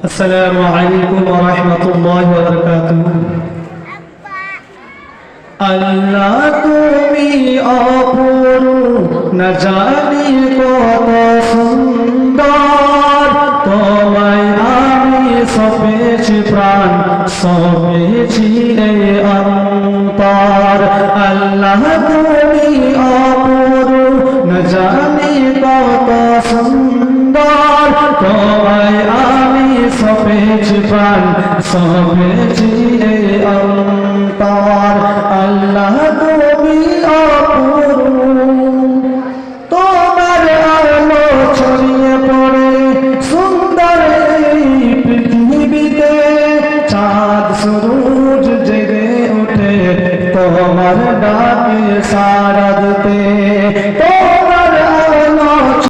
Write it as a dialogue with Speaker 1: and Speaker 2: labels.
Speaker 1: আসসালামু আলাইকুম ওয়া রাহমাতুল্লাহি ওয়া বারাকাতুহু। আল্লাহ তুমি অপরূপ, না জানি কত সুন্দর, তোমায় আমি সপেছি প্রাণ, সপেছি এই অন্তর। আল্লাহ তুমি অপরূপ, না জানি কত সুন্দর, তোমায় আমি সপেছি প্রাণ, সপেছি এই অন্তর। আল্লাহ তুমি অপরূপ, তোমার আলো ছড়িয়ে পড়ে সুন্দর এই পৃথিবীতে, চাঁদ সূরজ জেগে ওঠে তোমার ডাকে সাড়া দিতে।